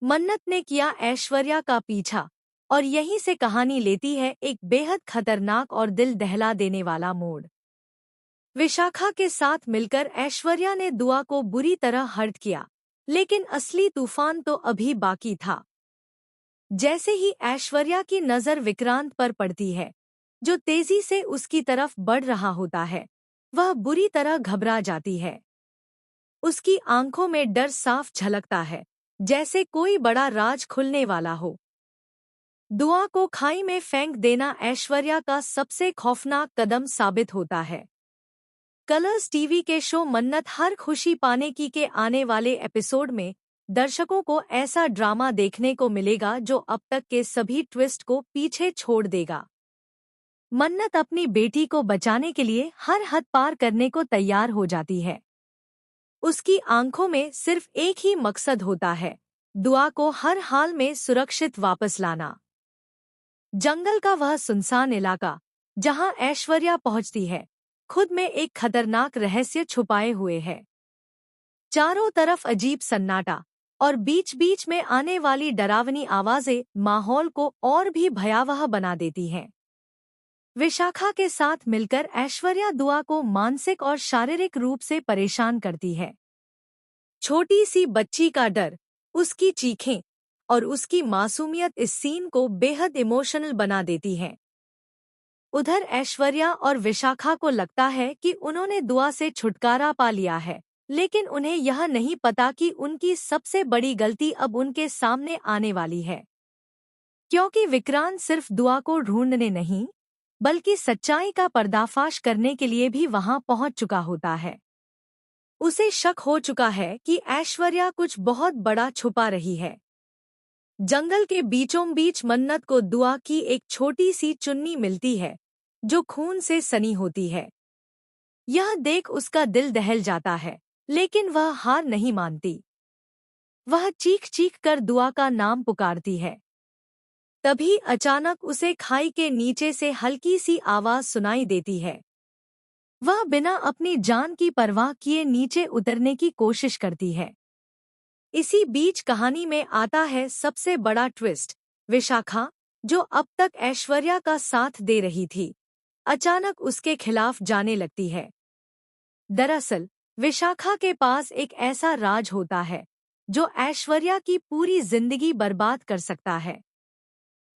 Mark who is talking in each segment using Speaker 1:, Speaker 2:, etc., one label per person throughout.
Speaker 1: मन्नत ने किया ऐश्वर्या का पीछा और यहीं से कहानी लेती है एक बेहद खतरनाक और दिल दहला देने वाला मोड़। विशाखा के साथ मिलकर ऐश्वर्या ने दुआ को बुरी तरह हर्ट किया, लेकिन असली तूफान तो अभी बाकी था। जैसे ही ऐश्वर्या की नज़र विक्रांत पर पड़ती है, जो तेजी से उसकी तरफ बढ़ रहा होता है, वह बुरी तरह घबरा जाती है। उसकी आंखों में डर साफ झलकता है, जैसे कोई बड़ा राज खुलने वाला हो। दुआ को खाई में फेंक देना ऐश्वर्या का सबसे खौफनाक कदम साबित होता है। कलर्स टीवी के शो मन्नत हर खुशी पाने की के आने वाले एपिसोड में दर्शकों को ऐसा ड्रामा देखने को मिलेगा जो अब तक के सभी ट्विस्ट को पीछे छोड़ देगा। मन्नत अपनी बेटी को बचाने के लिए हर हद पार करने को तैयार हो जाती है। उसकी आंखों में सिर्फ एक ही मकसद होता है, दुआ को हर हाल में सुरक्षित वापस लाना। जंगल का वह सुनसान इलाका, जहां ऐश्वर्या पहुंचती है, खुद में एक खतरनाक रहस्य छुपाए हुए है। चारों तरफ अजीब सन्नाटा और बीच बीच में आने वाली डरावनी आवाजें माहौल को और भी भयावह बना देती हैं। विशाखा के साथ मिलकर ऐश्वर्या दुआ को मानसिक और शारीरिक रूप से परेशान करती है। छोटी सी बच्ची का डर, उसकी चीखें और उसकी मासूमियत इस सीन को बेहद इमोशनल बना देती हैं। उधर ऐश्वर्या और विशाखा को लगता है कि उन्होंने दुआ से छुटकारा पा लिया है, लेकिन उन्हें यह नहीं पता कि उनकी सबसे बड़ी गलती अब उनके सामने आने वाली है। क्योंकि विक्रांत सिर्फ दुआ को ढूंढने नहीं, बल्कि सच्चाई का पर्दाफाश करने के लिए भी वहां पहुंच चुका होता है। उसे शक हो चुका है कि ऐश्वर्या कुछ बहुत बड़ा छुपा रही है। जंगल के बीचों बीच मन्नत को दुआ की एक छोटी सी चुन्नी मिलती है, जो खून से सनी होती है। यह देख उसका दिल दहल जाता है, लेकिन वह हार नहीं मानती। वह चीख चीख कर दुआ का नाम पुकारती है। तभी अचानक उसे खाई के नीचे से हल्की सी आवाज सुनाई देती है। वह बिना अपनी जान की परवाह किए नीचे उतरने की कोशिश करती है। इसी बीच कहानी में आता है सबसे बड़ा ट्विस्ट। विशाखा, जो अब तक ऐश्वर्या का साथ दे रही थी, अचानक उसके खिलाफ जाने लगती है। दरअसल विशाखा के पास एक ऐसा राज होता है जो ऐश्वर्या की पूरी जिंदगी बर्बाद कर सकता है।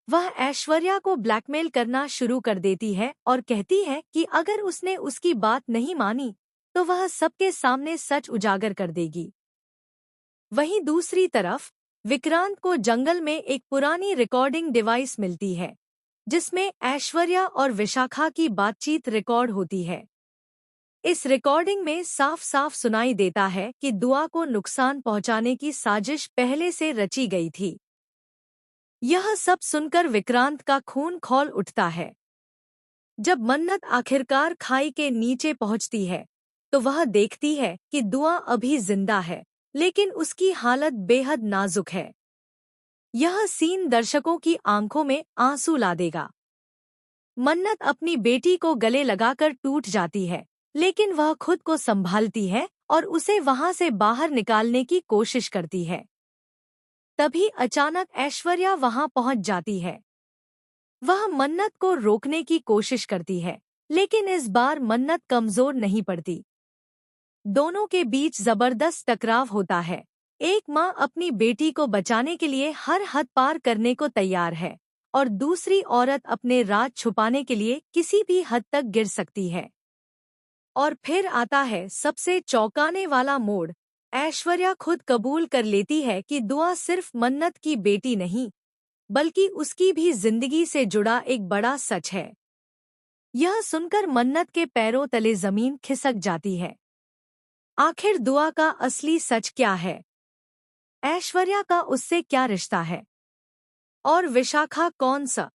Speaker 1: वह ऐश्वर्या को ब्लैकमेल करना शुरू कर देती है और कहती है कि अगर उसने उसकी बात नहीं मानी तो वह सबके सामने सच उजागर कर देगी। वहीं दूसरी तरफ विक्रांत को जंगल में एक पुरानी रिकॉर्डिंग डिवाइस मिलती है, जिसमें ऐश्वर्या और विशाखा की बातचीत रिकॉर्ड होती है। इस रिकॉर्डिंग में साफ साफ सुनाई देता है कि दुआ को नुकसान पहुंचाने की साजिश पहले से रची गई थी। यह सब सुनकर विक्रांत का खून खौल उठता है। जब मन्नत आखिरकार खाई के नीचे पहुंचती है, तो वह देखती है कि दुआ अभी जिंदा है, लेकिन उसकी हालत बेहद नाजुक है। यह सीन दर्शकों की आंखों में आंसू ला देगा। मन्नत अपनी बेटी को गले लगाकर टूट जाती है, लेकिन वह खुद को संभालती है और उसे वहां से बाहर निकालने की कोशिश करती है। तभी अचानक ऐश्वर्या वहां पहुंच जाती है। वह मन्नत को रोकने की कोशिश करती है, लेकिन इस बार मन्नत कमजोर नहीं पड़ती। दोनों के बीच जबरदस्त टकराव होता है। एक माँ अपनी बेटी को बचाने के लिए हर हद पार करने को तैयार है, और दूसरी औरत अपने राज छुपाने के लिए किसी भी हद तक गिर सकती है। और फिर आता है सबसे चौंकाने वाला मोड़। ऐश्वर्या खुद कबूल कर लेती है कि दुआ सिर्फ मन्नत की बेटी नहीं, बल्कि उसकी भी जिंदगी से जुड़ा एक बड़ा सच है। यह सुनकर मन्नत के पैरों तले जमीन खिसक जाती है। आखिर दुआ का असली सच क्या है? ऐश्वर्या का उससे क्या रिश्ता है? और विशाखा कौन सा